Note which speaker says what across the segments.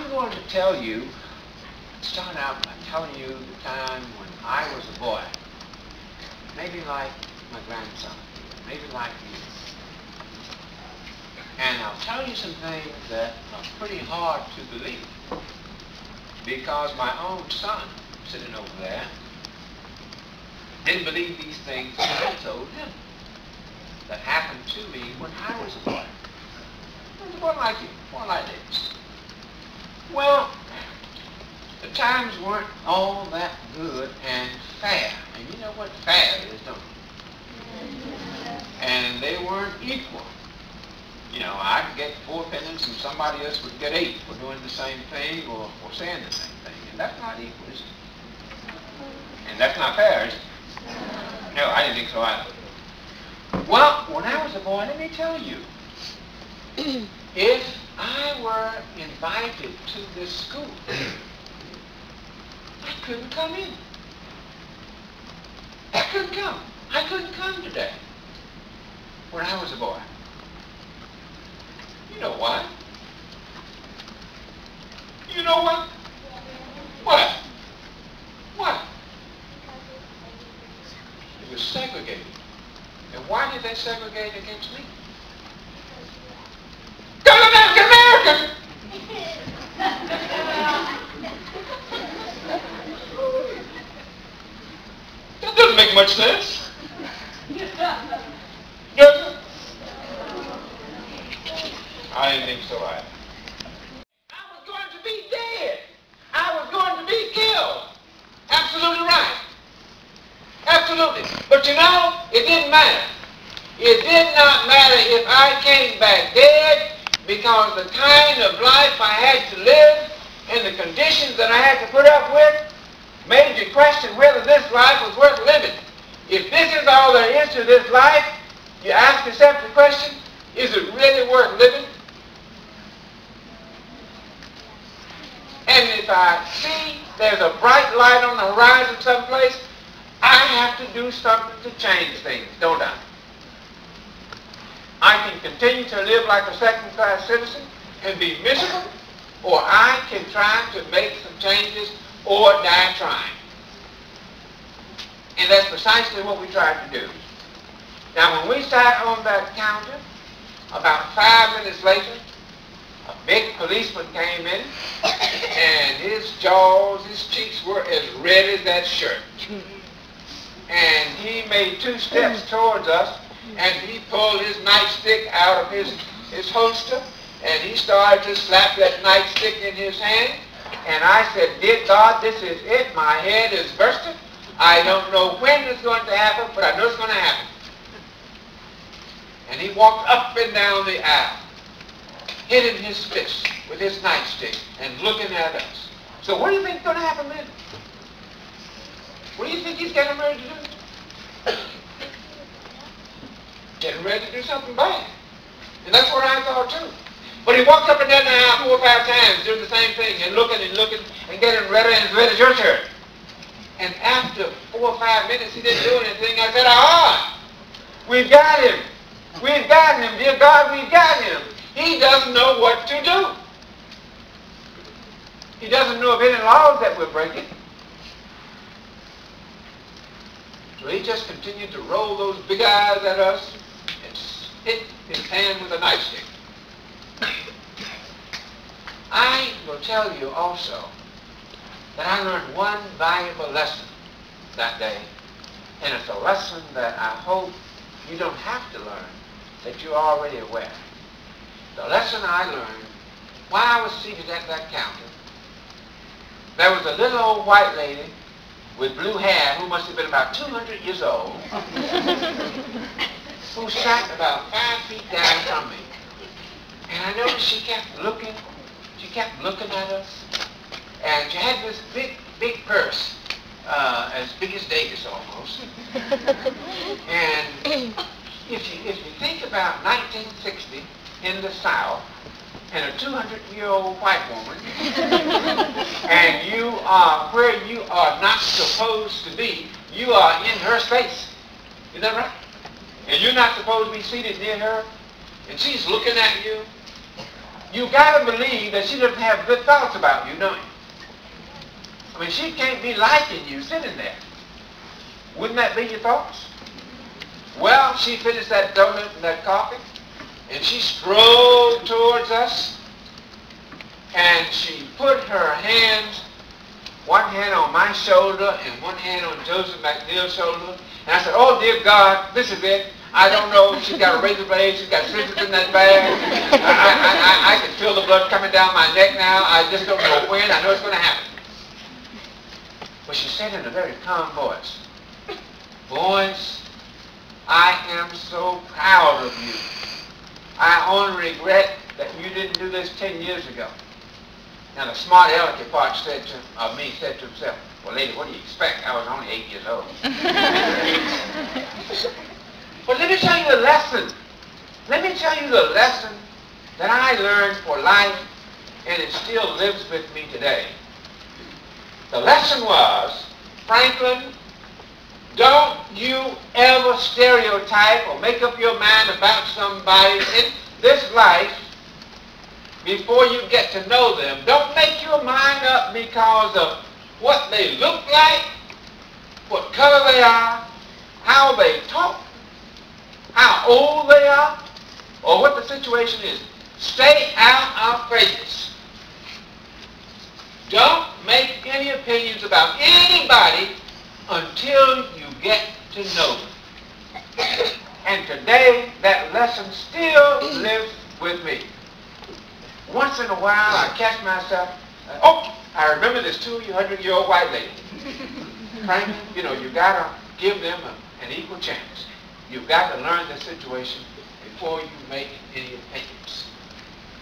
Speaker 1: I'm going to tell you, start out by telling you the time when I was a boy. Maybe like my grandson, maybe like you. And I'll tell you some things that are pretty hard to believe, because my own son, sitting over there, didn't believe these things that I told him that happened to me when I was a boy. I was a boy like you, boy like this. Well, the times weren't all that good and fair. And you know what fair is, don't you? And they weren't equal. You know, I could get 4 pennies and somebody else would get 8 for doing the same thing or saying the same thing. And that's not equal, is it? And that's not fair, is it? No, I didn't think so either. Well, when I was a boy, let me tell you, if I were invited to this school, I couldn't come in. I couldn't come. I couldn't come today when I was a boy. You know why? You know what? What? What? It was segregated. And why did they segregate against me? Because I'm African American! That doesn't make much sense. Does it? I didn't think so either. I was going to be dead. I was going to be killed. Absolutely right. Absolutely. But you know, it didn't matter. It did not matter if I came back dead, because the kind of life I had to live and the conditions that I had to put up with made you question whether this life was worth living. If this is all there is to this life, you ask yourself the question, is it really worth living? And if I see there's a bright light on the horizon someplace, I have to do something to change things, don't I? I can continue to live like a second-class citizen and be miserable, or I can try to make some changes or die trying. And that's precisely what we tried to do. Now, when we sat on that counter, about 5 minutes later, a big policeman came in, and his jaws, his cheeks were as red as that shirt. And he made 2 steps towards us, and he pulled his nightstick out of his holster, and he started to slap that nightstick in his hand. And I said, dear God, this is it. My head is bursting. I don't know when it's going to happen, but I know it's going to happen. And he walked up and down the aisle, hitting his fist with his nightstick and looking at us. So what do you think is going to happen then? What do you think he's getting ready to do? Getting ready to do something bad. And that's what I thought too. But he walked up and down the aisle 4 or 5 times doing the same thing and looking and getting redder and as red as your shirt. And after 4 or 5 minutes he didn't do anything. I said, aha! We've got him. We've got him. Dear God, we've got him. He doesn't know what to do. He doesn't know of any laws that we're breaking. So he just continued to roll those big eyes at us and hit his hand with a nightstick. I will tell you also that I learned one valuable lesson that day, and it's a lesson that I hope you don't have to learn, that you're already aware. The lesson I learned while I was seated at that counter, there was a little old white lady with blue hair who must have been about 200 years old, who sat about 5 feet down from me. And I noticed she kept looking at us, and she had this big purse, as big as Davis almost. And if you think about 1960 in the South, and a 200-year-old white woman, and you are where you are not supposed to be, you are in her space. Is that right? And you're not supposed to be seated near her, and she's looking at you. you got to believe that she doesn't have good thoughts about you, don't you? I mean, she can't be liking you sitting there. Wouldn't that be your thoughts? Well, she finished that donut and that coffee, and she strode towards us, and she put her hands, one hand on my shoulder and one hand on Joseph McNeil's shoulder. And I said, oh, dear God, this is it. I don't know if she's got a razor blade, she's got scissors in that bag. I can feel the blood coming down my neck now. I just don't know when. I know it's going to happen. But she said in a very calm voice, boys, I am so proud of you. I only regret that you didn't do this 10 years ago. Now the smart alecky part said to himself, well, lady, what do you expect? I was only 8 years old. But let me tell you the lesson. Let me tell you the lesson that I learned for life, and it still lives with me today. The lesson was, Franklin, don't you ever stereotype or make up your mind about somebody in this life before you get to know them. Don't make your mind up because of what they look like, what color they are, how they talk, how old they are, or what the situation is. Stay out of prejudice. Don't make any opinions about anybody until you get to know them. And today, that lesson still lives with me. Once in a while, I catch myself, oh, I remember this 200-year-old white lady. Franklin, you know, you got to give them an equal chance. You've got to learn the situation before you make any opinions.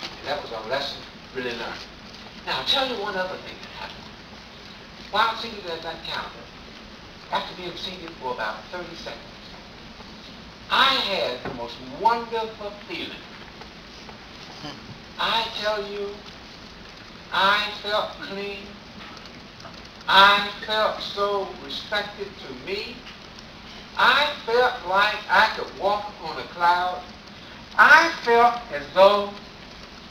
Speaker 1: And that was a lesson really learned. Now, I'll tell you one other thing that happened. While seated at that counter, after being seated for about 30 seconds, I had the most wonderful feeling. I tell you, I felt clean. I felt so respected to me. I felt like I could walk on a cloud. I felt as though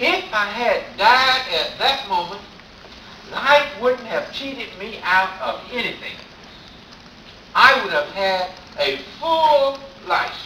Speaker 1: if I had died at that moment, life wouldn't have cheated me out of anything. I would have had a full life.